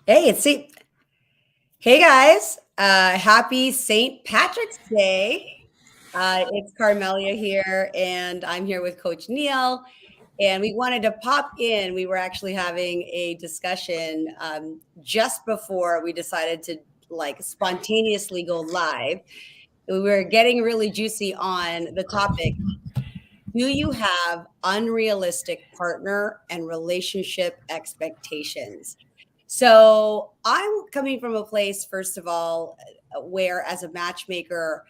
Hey, hey guys, happy St. Patrick's Day. It's Carmelia here, and I'm here with Coach Neil. And we wanted to pop in. We were actually having a discussion just before we decided to spontaneously go live. We were getting really juicy on the topic. Do you have unrealistic partner and relationship expectations? So I'm coming from a place, first of all, where as a matchmaker,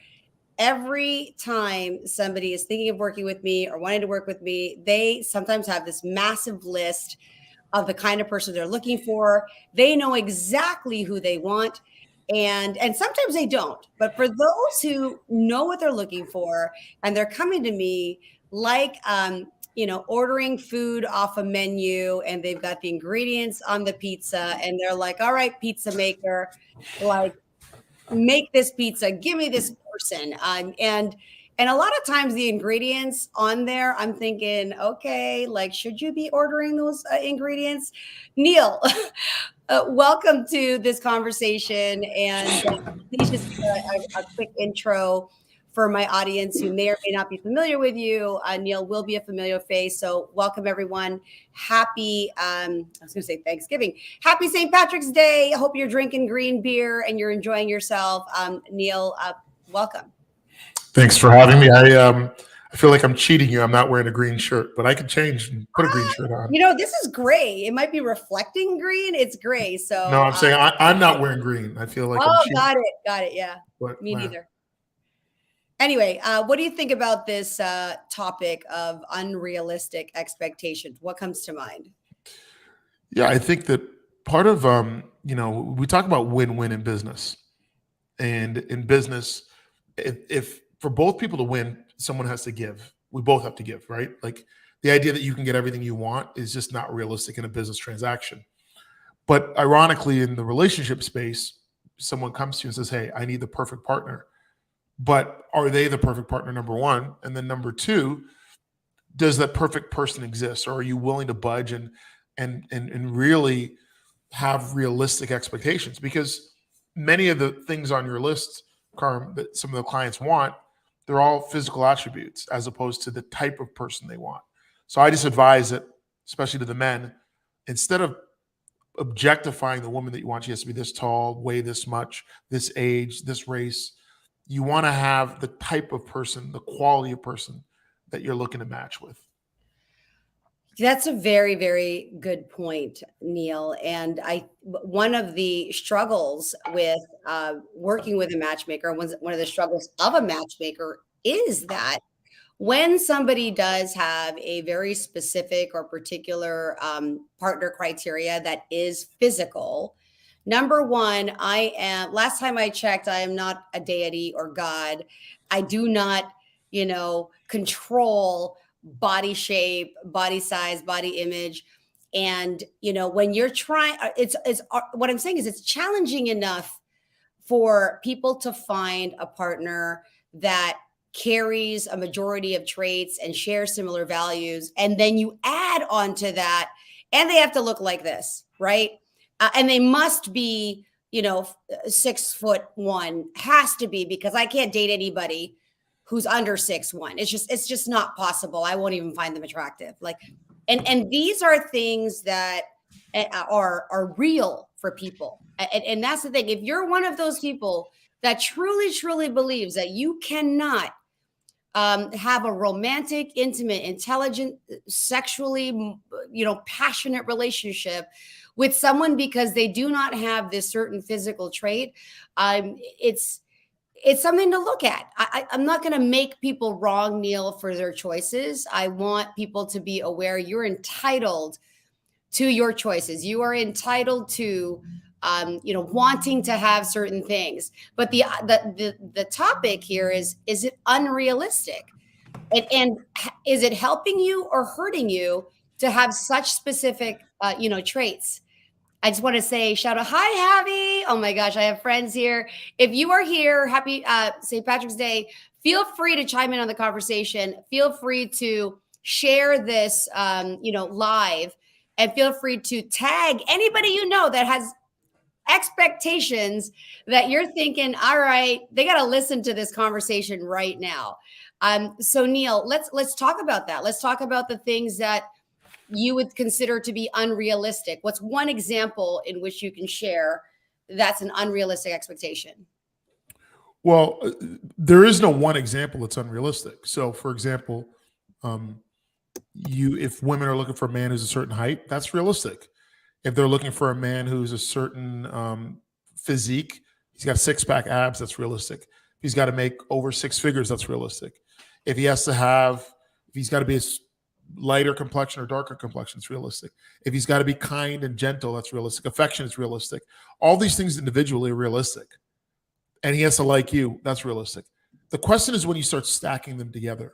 every time somebody is thinking of working with me or wanting to work with me, they sometimes have this massive list of the kind of person they're looking for. They know exactly who they want. And sometimes they don't. But for those who know what they're looking for and they're coming to me like ordering food off a menu and they've got the ingredients on the pizza and they're like, all right, pizza maker, like make this pizza, give me this person. And a lot of times the ingredients on there, I'm thinking, okay, like, should you be ordering those ingredients? Neil, welcome to this conversation. And please just give a quick intro for my audience who may or may not be familiar with you. Neil will be a familiar face. So welcome everyone. Happy, I was going to say Thanksgiving. Happy St. Patrick's Day. I hope you're drinking green beer and you're enjoying yourself. Neil, welcome. Thanks for having me. I feel like I'm cheating you. I'm not wearing a green shirt, but I could change and put a green shirt on. This is gray. It might be reflecting green. It's gray. So no, I'm saying I'm not wearing green. I feel like I'm cheating. Got it. Yeah, but, me neither. Anyway, what do you think about this topic of unrealistic expectations? What comes to mind? Yeah, I think that part of we talk about win-win in business, and in business, if for both people to win, someone has to give. We both have to give, right? Like the idea that you can get everything you want is just not realistic in a business transaction. But ironically, in the relationship space, someone comes to you and says, "Hey, I need the perfect partner." But are they the perfect partner, number one? And then number two, does that perfect person exist? Or are you willing to budge and really have realistic expectations? Because many of the things on your list, Carm, that some of the clients want, they're all physical attributes as opposed to the type of person they want. So I just advise that, especially to the men, instead of objectifying the woman that you want, she has to be this tall, weigh this much, this age, this race. You want to have the type of person, the quality of person that you're looking to match with. That's a very, very good point, Neil. And one of the struggles with working with a matchmaker, one of the struggles of a matchmaker is that when somebody does have a very specific or particular partner criteria that is physical, number one, last time I checked, I am not a deity or God. I do not, control body shape, body size, body image. And, when you're trying, it's what I'm saying is it's challenging enough for people to find a partner that carries a majority of traits and shares similar values. And then you add on to that, and they have to look like this, right? And they must be, 6'1", has to be, because I can't date anybody who's under 6'1". It's just not possible. I won't even find them attractive. And these are things that are real for people. And that's the thing. If you're one of those people that truly, truly believes that you cannot have a romantic, intimate, intelligent, sexually, passionate relationship with someone because they do not have this certain physical trait, it's something to look at. I'm not going to make people wrong, Neil, for their choices. I want people to be aware you're entitled to your choices. You are entitled to, wanting to have certain things. But the topic here is it unrealistic? And is it helping you or hurting you to have such specific, traits? I just want to say, shout out, hi, Javi. Oh my gosh, I have friends here. If you are here, happy St. Patrick's Day. Feel free to chime in on the conversation. Feel free to share this, live, and feel free to tag anybody you know that has expectations that you're thinking, all right, they got to listen to this conversation right now. So Neil, let's talk about that. Let's talk about the things that you would consider to be unrealistic. What's one example in which you can share that's an unrealistic expectation? Well, there is no one example that's unrealistic. So, for example, um, if women are looking for a man who's a certain height, that's realistic. If they're looking for a man who's a certain physique, he's got six pack abs, that's realistic. If he's got to make over six figures, that's realistic. If he has to have, if he's got to be a lighter complexion or darker complexion, it's realistic. If he's got to be kind and gentle, that's realistic. Affection is realistic. All these things individually are realistic. And he has to like you, that's realistic. The question is when you start stacking them together.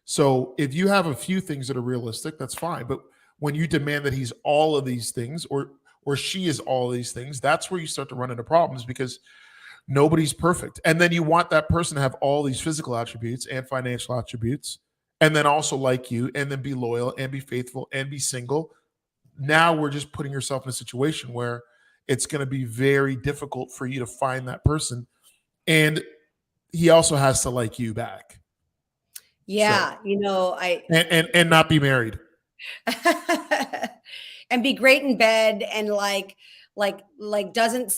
So if you have a few things that are realistic, that's fine. But when you demand that he's all of these things or she is all of these things, that's where you start to run into problems because nobody's perfect. And then you want that person to have all these physical attributes and financial attributes, and then also like you, and then be loyal and be faithful and be single. Now we're just putting yourself in a situation where it's going to be very difficult for you to find that person. And he also has to like you back. So Yeah, I and not be married. and be great in bed and like doesn't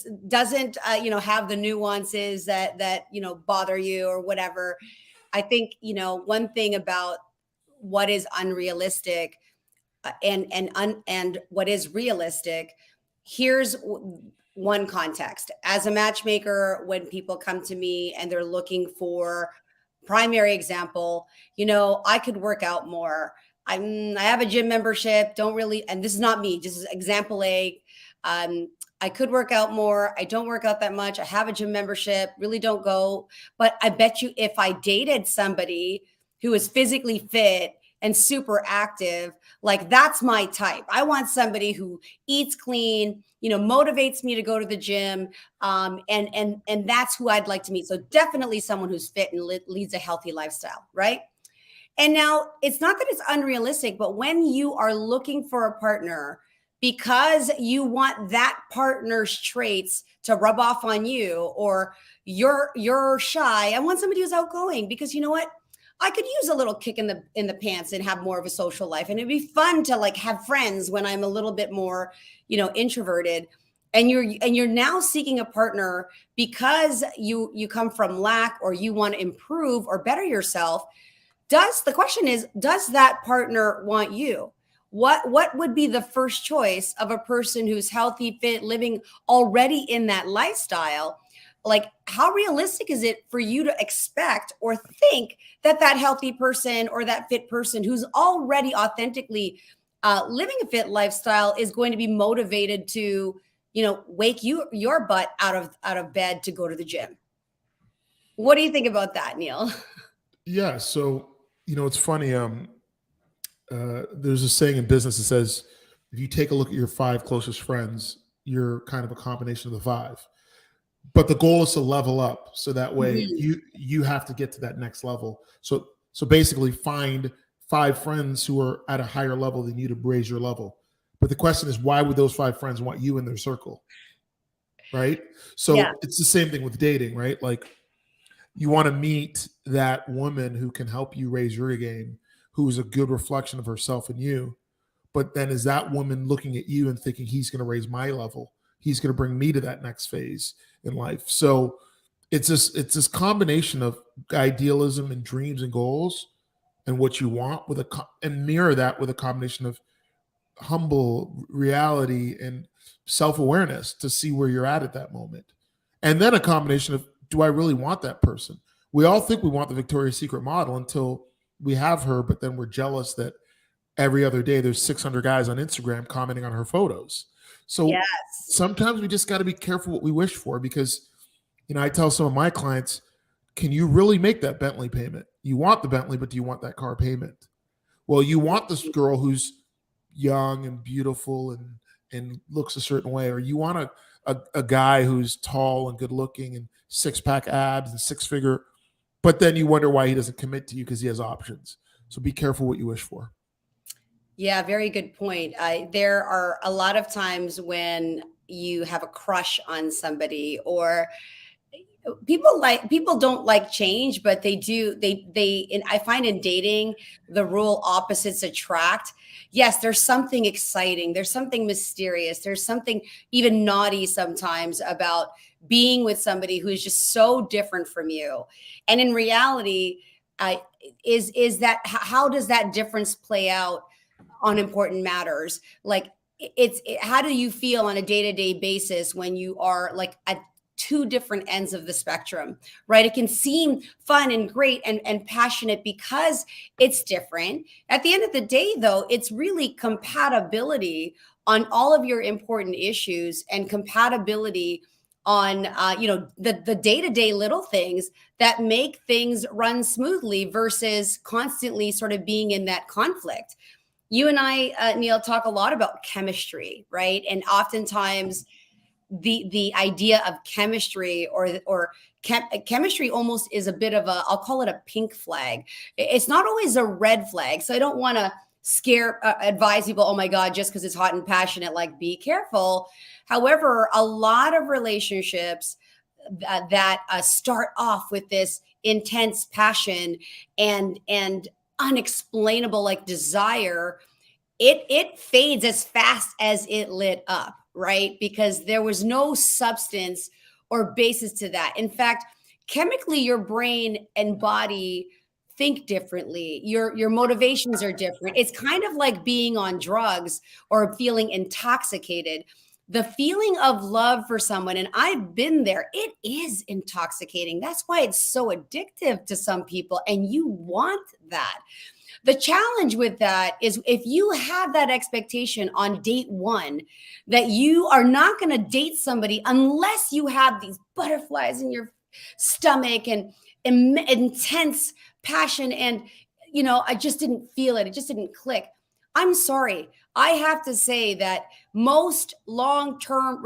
have the nuances that bother you or whatever. I think one thing about what is unrealistic and what is realistic. Here's one context. As a matchmaker, when people come to me and they're looking for primary example, I could work out more. I have a gym membership, don't really, and this is not me, just example A. I could work out more. I don't work out that much. I have a gym membership, really don't go. But I bet you if I dated somebody who is physically fit and super active, like that's my type. I want somebody who eats clean, motivates me to go to the gym, and that's who I'd like to meet. So definitely someone who's fit and leads a healthy lifestyle, right? And now it's not that it's unrealistic, but when you are looking for a partner because you want that partner's traits to rub off on you, or you're shy, I want somebody who's outgoing because you know what? I could use a little kick in the pants and have more of a social life, and it'd be fun to like have friends when I'm a little bit more, introverted. And you're now seeking a partner because you come from lack or you want to improve or better yourself. The question is, does that partner want you? What would be the first choice of a person who's healthy, fit, living already in that lifestyle? Like, how realistic is it for you to expect or think that healthy person or that fit person who's already authentically living a fit lifestyle is going to be motivated to, wake your butt out of bed to go to the gym? What do you think about that, Neil? Yeah. So, it's funny. There's a saying in business that says, if you take a look at your five closest friends, you're kind of a combination of the five. But the goal is to level up, so that way Mhm. you have to get to that next level. So basically, find five friends who are at a higher level than you to raise your level. But the question is, why would those five friends want you in their circle, right? Yeah. So it's the same thing with dating, right? Like you want to meet that woman who can help you raise your game, who is a good reflection of herself and you. But then is that woman looking at you and thinking he's going to raise my level? He's going to bring me to that next phase in life. So it's this combination of idealism and dreams and goals and what you want and mirror that with a combination of humble reality and self-awareness to see where you're at that moment. And then a combination of, do I really want that person? We all think we want the Victoria's Secret model until we have her, but then we're jealous that every other day there's 600 guys on Instagram commenting on her photos. So Yes. sometimes we just got to be careful what we wish for because, I tell some of my clients, can you really make that Bentley payment? You want the Bentley, but do you want that car payment? Well, you want this girl who's young and beautiful and looks a certain way, or you want a guy who's tall and good looking and six pack abs and six figure, but then you wonder why he doesn't commit to you because he has options. So be careful what you wish for. Yeah, very good point. There are a lot of times when you have a crush on somebody, or people don't like change, but they do. They and I find in dating, the rule opposites attract. Yes, there's something exciting, there's something mysterious, there's something even naughty sometimes about being with somebody who's just so different from you. And in reality, uh, is that how does that difference play out on important matters? Like, how do you feel on a day-to-day basis when you are like at two different ends of the spectrum, right? It can seem fun and great and passionate because it's different. At the end of the day, though, it's really compatibility on all of your important issues, and compatibility on the day-to-day little things that make things run smoothly versus constantly sort of being in that conflict. You and I, Neil, talk a lot about chemistry, right? And oftentimes the idea of chemistry, chemistry almost is a bit of a, I'll call it a pink flag. It's not always a red flag. So I don't want to advise people, oh my God, just because it's hot and passionate, like be careful. However, a lot of relationships that start off with this intense passion and unexplainable like desire, it fades as fast as it lit up, right? Because there was no substance or basis to that. In fact, chemically, your brain and body think differently. Your motivations are different. It's kind of like being on drugs or feeling intoxicated. The feeling of love for someone, and I've been there, it is intoxicating. That's why it's so addictive to some people, and you want that. The challenge with that is if you have that expectation on date one that you are not going to date somebody unless you have these butterflies in your stomach and intense passion, and I just didn't feel it, it just didn't click. I'm sorry, I have to say that most long-term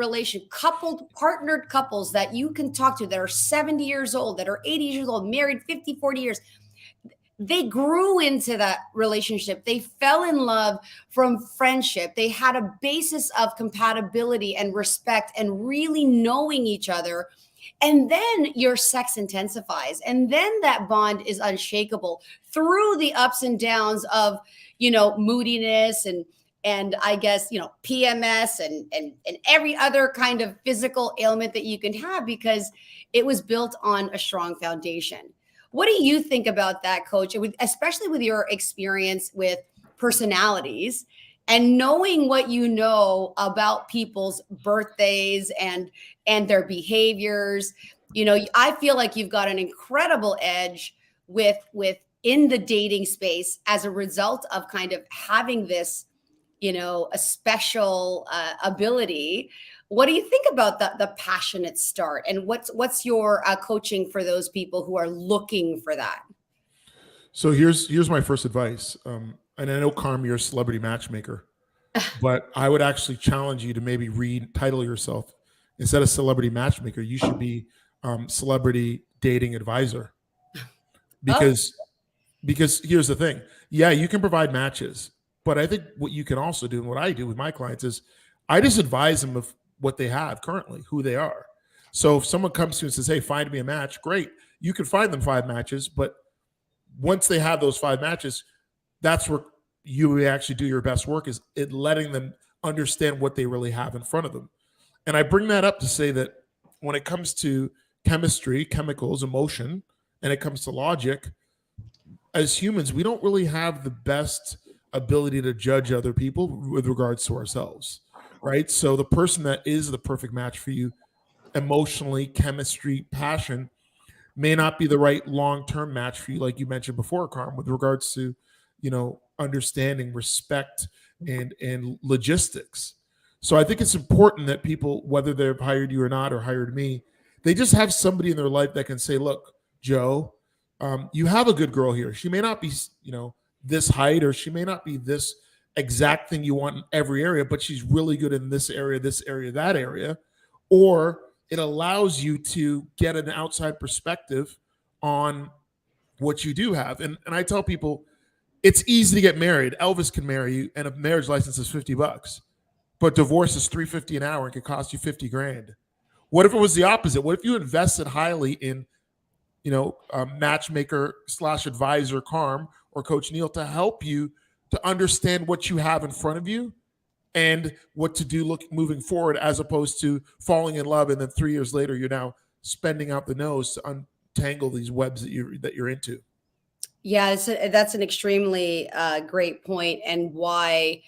partnered couples that you can talk to that are 70 years old, that are 80 years old, married 50, 40 years, they grew into that relationship. They fell in love from friendship. They had a basis of compatibility and respect and really knowing each other. And then your sex intensifies. And then that bond is unshakable through the ups and downs of, moodiness and I guess, PMS and every other kind of physical ailment that you can have, because it was built on a strong foundation. What do you think about that, Coach? Especially with your experience with personalities and knowing what you know about people's birthdays and their behaviors. I feel like you've got an incredible edge with in the dating space as a result of kind of having this, a special ability. What do you think about the passionate start, and what's your coaching for those people who are looking for that? So here's my first advice. And I know, Carm, you're a celebrity matchmaker, but I would actually challenge you to maybe retitle yourself, instead of celebrity matchmaker, you should be celebrity dating advisor. Oh, Because here's the thing. Yeah, you can provide matches, but I think what you can also do, and what I do with my clients, is I just advise them of what they have currently, who they are. So if someone comes to you and says, hey, find me a match, great. You can find them 5 matches, but once they have those 5 matches, that's where you actually do your best work, is it letting them understand what they really have in front of them. And I bring that up to say that when it comes to chemistry, chemicals, emotion, and it comes to logic, as humans, we don't really have the best ability to judge other people with regards to ourselves, right? So the person that is the perfect match for you, emotionally, chemistry, passion, may not be the right long-term match for you, like you mentioned before, Carm, with regards to, understanding, respect, and logistics. So I think it's important that people, whether they've hired you or not, or hired me, they just have somebody in their life that can say, look, Joe, you have a good girl here. She may not be, this height, or she may not be this exact thing you want in every area, but she's really good in this area, that area. Or it allows you to get an outside perspective on what you do have. And I tell people, it's easy to get married. Elvis can marry you, and a marriage license is $50. but divorce is 350 an hour and could cost you 50 grand. What if it was the opposite? What if you invested highly in, a matchmaker slash advisor, Carm or Coach Neil, to help you to understand what you have in front of you and what to do moving forward, as opposed to falling in love and then 3 years later you're now spending out the nose to untangle these webs that you're into. Yeah, that's an extremely great point, and why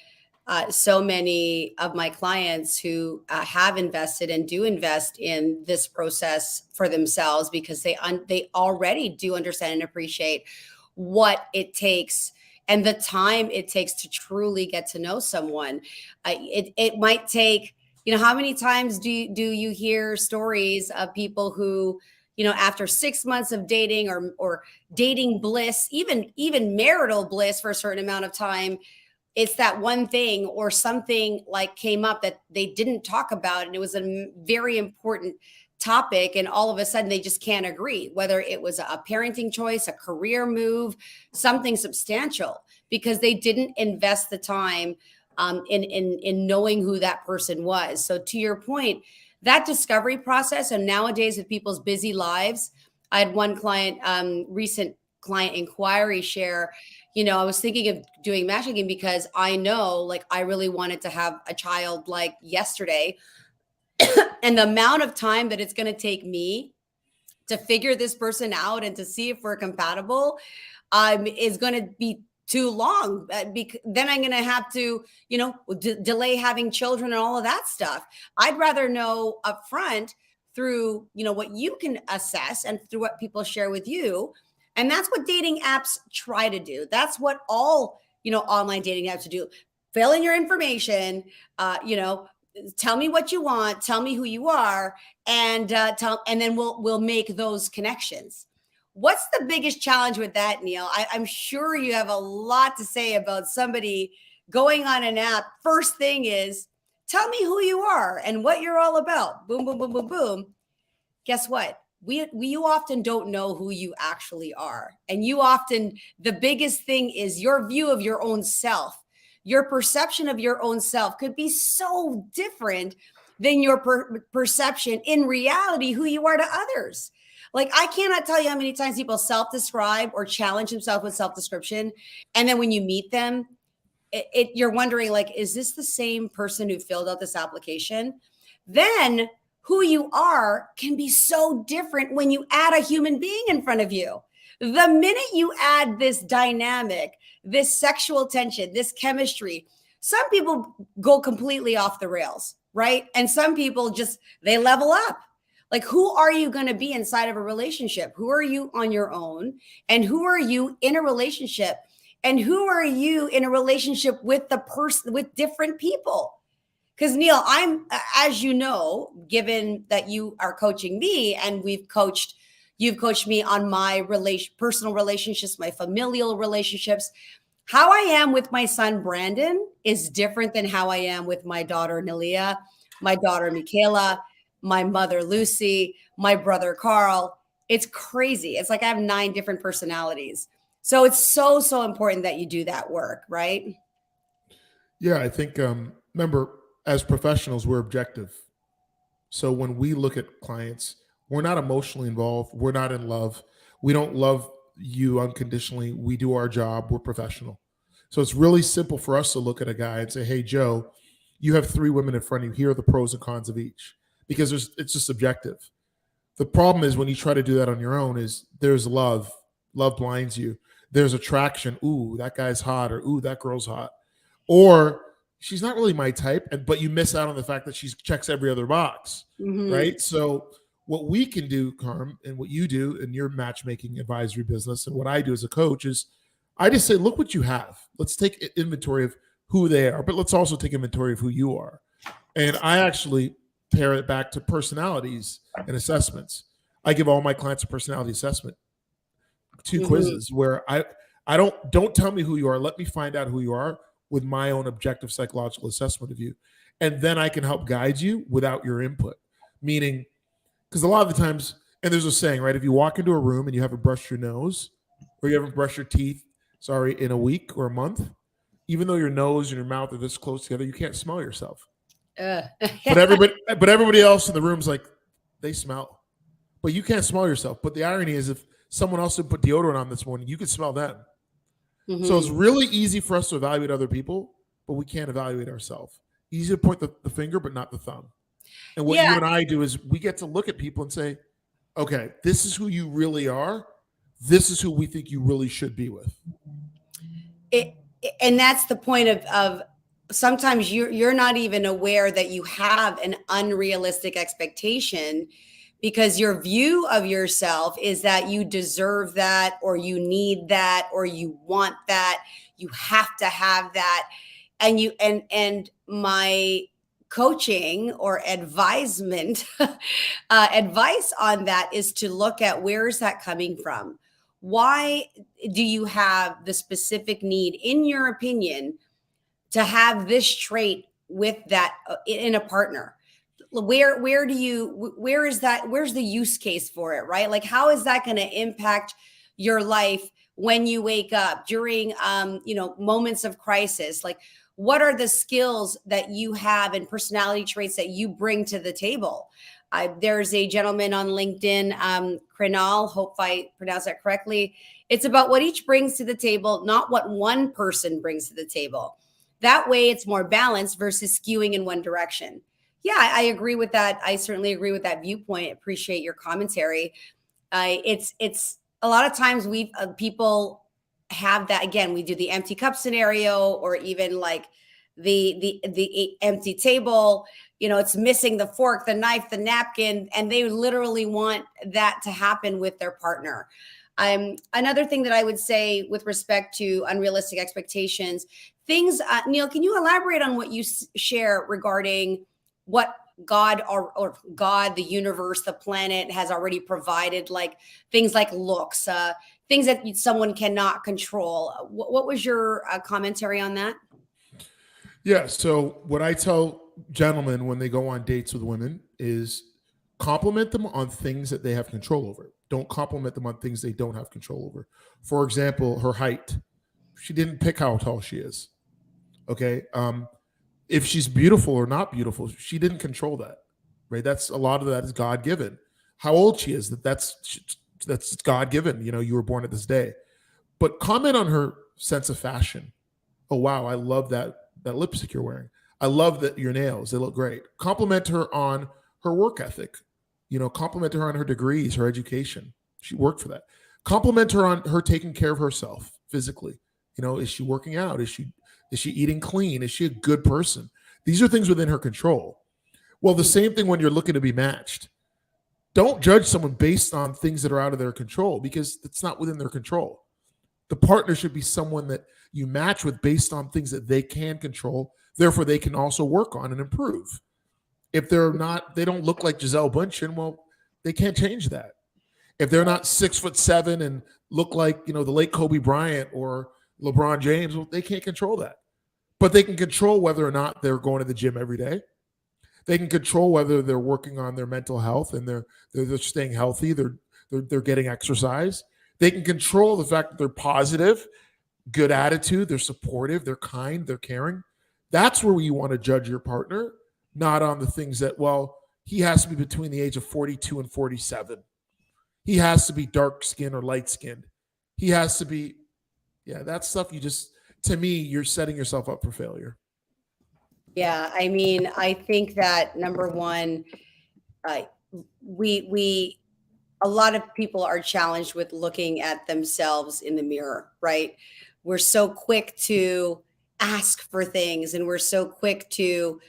so many of my clients who have invested and do invest in this process for themselves, because they already do understand and appreciate what it takes and the time it takes to truly get to know someone. It might take, how many times do you hear stories of people who, after 6 months of dating, or dating bliss, even marital bliss for a certain amount of time, it's that one thing or something like came up that they didn't talk about, and it was a very important topic, and all of a sudden they just can't agree, whether it was a parenting choice, a career move, something substantial, because they didn't invest the time in knowing who that person was. So to your point, that discovery process, and nowadays with people's busy lives, I had one client, recent client inquiry, share, I was thinking of doing matchmaking because I know, like, I really wanted to have a child like yesterday. And the amount of time that it's going to take me to figure this person out and to see if we're compatible is going to be too long. Then I'm going to have to, delay having children and all of that stuff. I'd rather know upfront through, what you can assess and through what people share with you. And that's what dating apps try to do. That's what all, online dating apps do. Fill in your information, tell me what you want, tell me who you are, and and then we'll make those connections. What's the biggest challenge with that, Neil? I'm sure you have a lot to say about somebody going on an app. First thing is, tell me who you are and what you're all about. Boom, boom, boom, boom, boom. Guess what? You often don't know who you actually are. And the biggest thing is your view of your own self. Your perception of your own self could be so different than your perception in reality, who you are to others. Like, I cannot tell you how many times people self-describe or challenge themselves with self-description. And then when you meet them, you're wondering, like, is this the same person who filled out this application? Then who you are can be so different when you add a human being in front of you. The minute you add this dynamic, this sexual tension, this chemistry, some people go completely off the rails, right? And some people they level up. Like, who are you going to be inside of a relationship? Who are you on your own? And who are you in a relationship? And who are you in a relationship with with different people? Because Neil, as you know, given that you are coaching me, and you've coached me on my personal relationships, my familial relationships. How I am with my son Brandon is different than how I am with my daughter Nelia, my daughter Michaela, my mother Lucy, my brother Carl. It's crazy. It's like I have 9 different personalities. So it's so, so important that you do that work, right? Yeah, I think, remember, as professionals, we're objective. So when we look at clients, we're not emotionally involved. We're not in love. We don't love you unconditionally. We do our job. We're professional. So it's really simple for us to look at a guy and say, hey, Joe, you have 3 women in front of you. Here are the pros and cons of each, because it's just subjective. The problem is when you try to do that on your own is there's love. Love blinds you. There's attraction. Ooh, that guy's hot, or ooh, that girl's hot. Or she's not really my type, but you miss out on the fact that she checks every other box, right? So what we can do, Carm, and what you do in your matchmaking advisory business, and what I do as a coach, is I just say, look what you have. Let's take inventory of who they are, but let's also take inventory of who you are. And I actually pair it back to personalities and assessments. I give all my clients a personality assessment, 2 quizzes where I don't tell me who you are. Let me find out who you are with my own objective psychological assessment of you. And then I can help guide you without your input. Meaning, because a lot of the times, and there's a saying, right? If you walk into a room and you haven't brushed your nose, or you haven't brushed your teeth, in a week or a month, even though your nose and your mouth are this close together, you can't smell yourself. Uh, But everybody else in the room's like, they smell, but you can't smell yourself. But the irony is, if someone else did put deodorant on this morning, you could smell them. So it's mhm. really easy for us to evaluate other people, but we can't evaluate ourselves. Easy to point the finger, but not the thumb. And what Yeah, you and I do is we get to look at people and say, okay, this is who you really are. This is who we think you really should be with. it, and that's the point of sometimes you're not even aware that you have an unrealistic expectation because your view of yourself is that you deserve that or you need that or you want that, you have to have that. And my coaching or advisement advice on that is to look at where is that coming from. Why do you have the specific need, in your opinion, to have this trait with that in a partner? Where do you, where is that, where's the use case for it, right? Like, how is that going to impact your life when you wake up during moments of crisis? Like, what are the skills that you have and personality traits that you bring to the table? There's a gentleman on LinkedIn, Krenal, hope I pronounced that correctly. It's about what each brings to the table, not what one person brings to the table. That way it's more balanced versus skewing in one direction. Yeah, I agree with that. I certainly agree with that viewpoint. Appreciate your commentary. It's a lot of times we people have that. Again, we do the empty cup scenario, or even like the empty table. It's missing the fork, the knife, the napkin, and they literally want that to happen with their partner. Another thing that I would say with respect to unrealistic expectations, things, Neil, can you elaborate on what you share regarding what God or God, the universe, the planet has already provided, like things like looks, things that someone cannot control? What was your commentary on that? Yeah. So what I tell gentlemen when they go on dates with women is compliment them on things that they have control over. Don't compliment them on things they don't have control over. For example, her height. She didn't pick how tall she is. Okay. If she's beautiful or not beautiful, she didn't control that. Right. That's a lot of that is God given. How old she is, that's God given. You were born at this day. But comment on her sense of fashion. Oh wow, I love that lipstick you're wearing. I love that your nails, they look great. Compliment her on her work ethic. Compliment her on her degrees, her education. She worked for that. Compliment her on her taking care of herself physically. Is she working out? Is she eating clean? Is she a good person? These are things within her control. Well, the same thing when you're looking to be matched. Don't judge someone based on things that are out of their control, because it's not within their control. The partner should be someone that you match with based on things that they can control. Therefore, they can also work on and improve. If they don't look like Gisele Bündchen, well, they can't change that. If they're not 6'7" and look like, the late Kobe Bryant or LeBron James, well, they can't control that. But they can control whether or not they're going to the gym every day. They can control whether they're working on their mental health and they're staying healthy. They're getting exercise. They can control the fact that they're positive, good attitude, they're supportive, they're kind, they're caring. That's where you want to judge your partner, not on the things that, well, he has to be between the age of 42 and 47. He has to be dark skinned or light skinned. He has to be, yeah, that stuff to me, you're setting yourself up for failure. Yeah, I mean, I think that number one, uh, we a lot of people are challenged with looking at themselves in the mirror, right? We're so quick to ask for things, and we're so quick to,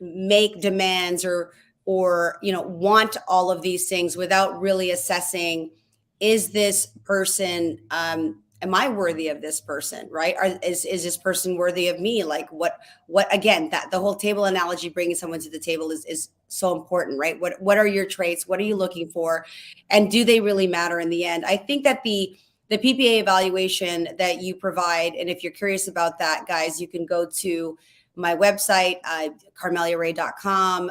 make demands or want all of these things without really assessing, is this person, am I worthy of this person, right? Is this person worthy of me? Like, what again, that the whole table analogy, bringing someone to the table is so important, right? What are your traits? What are you looking for? And do they really matter in the end? I think that the PPA evaluation that you provide, and if you're curious about that, guys, you can go to my website, carmeliaray.com.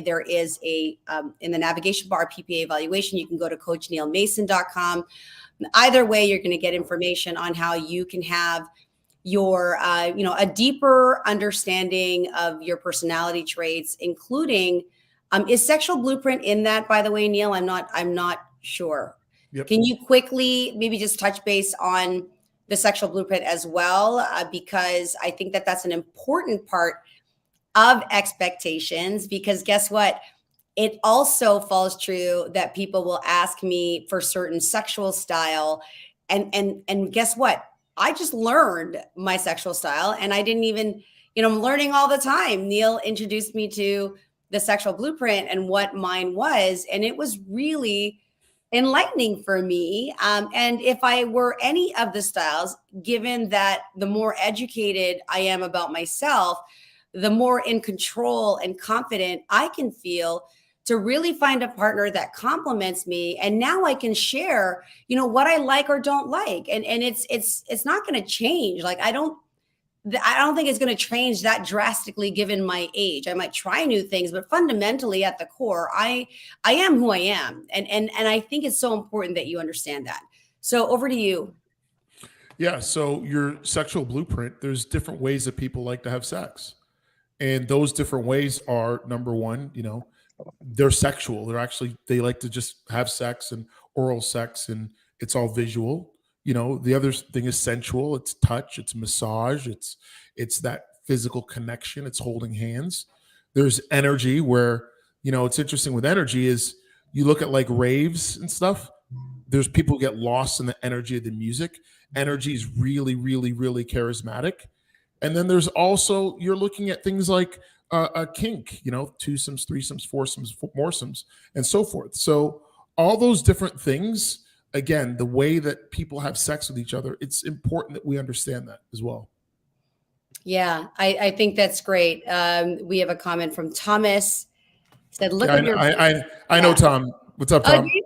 There is in the navigation bar, PPA evaluation. You can go to coachneilmason.com. Either way, you're going to get information on how you can have your a deeper understanding of your personality traits, including is sexual blueprint in that, by the way, Neil? I'm not sure. Yep. Can you quickly maybe just touch base on the sexual blueprint as well? Because I think that that's an important part of expectations, because guess what? It also falls true that people will ask me for certain sexual style, and guess what? I just learned my sexual style, and I didn't even, I'm learning all the time. Neil introduced me to the sexual blueprint and what mine was, and it was really enlightening for me. And if I were any of the styles, given that the more educated I am about myself, the more in control and confident I can feel to really find a partner that complements me. And now I can share, what I like or don't like. And it's not going to change. Like, I don't think it's going to change that drastically given my age. I might try new things, but fundamentally at the core, I am who I am. And I think it's so important that you understand that. So over to you. Yeah. So your sexual blueprint, there's different ways that people like to have sex. And those different ways are number one, they're sexual. They like to just have sex and oral sex, and it's all visual. The other thing is sensual. It's touch, it's massage, it's that physical connection, it's holding hands. There's energy where, it's interesting with energy is you look at like raves and stuff. There's people who get lost in the energy of the music. Energy is really, really, really charismatic. And then there's also you're looking at things like a kink, twosomes, threesomes, foursomes, moresomes, and so forth. So all those different things, again, the way that people have sex with each other, it's important that we understand that as well. Yeah, I think that's great. We have a comment from Thomas. Said, look Yeah, at your, I know yeah. Tom. What's up, Oh, do Tom? you?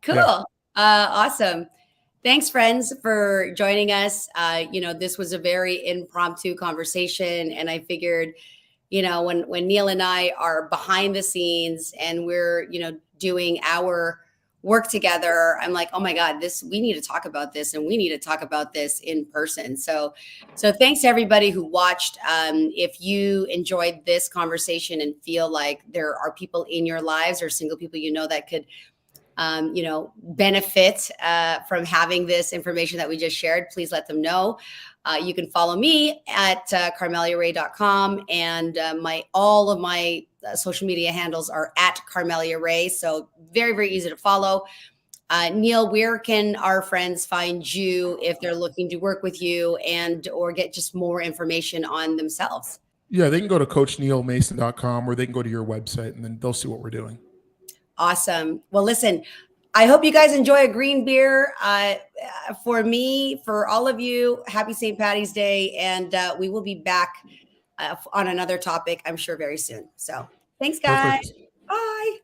Yeah. Cool. Awesome. Thanks, friends, for joining us. This was a very impromptu conversation, and I figured, when Neil and I are behind the scenes and we're, doing our work together, I'm like, oh my God, we need to talk about this, and we need to talk about this in person. So thanks to everybody who watched. If you enjoyed this conversation and feel like there are people in your lives or single people that could benefit from having this information that we just shared, please let them know. You can follow me at carmeliaray.com, and all of my social media handles are at Carmelia Ray. So very, very easy to follow. Neil, where can our friends find you if they're looking to work with you or get just more information on themselves? Yeah, they can go to coachneilmason.com, or they can go to your website, and then they'll see what we're doing. Awesome. Well, listen, I hope you guys enjoy a green beer. For me, for all of you, happy St. Patty's Day. And we will be back on another topic, I'm sure, very soon. So thanks, guys. Perfect. Bye.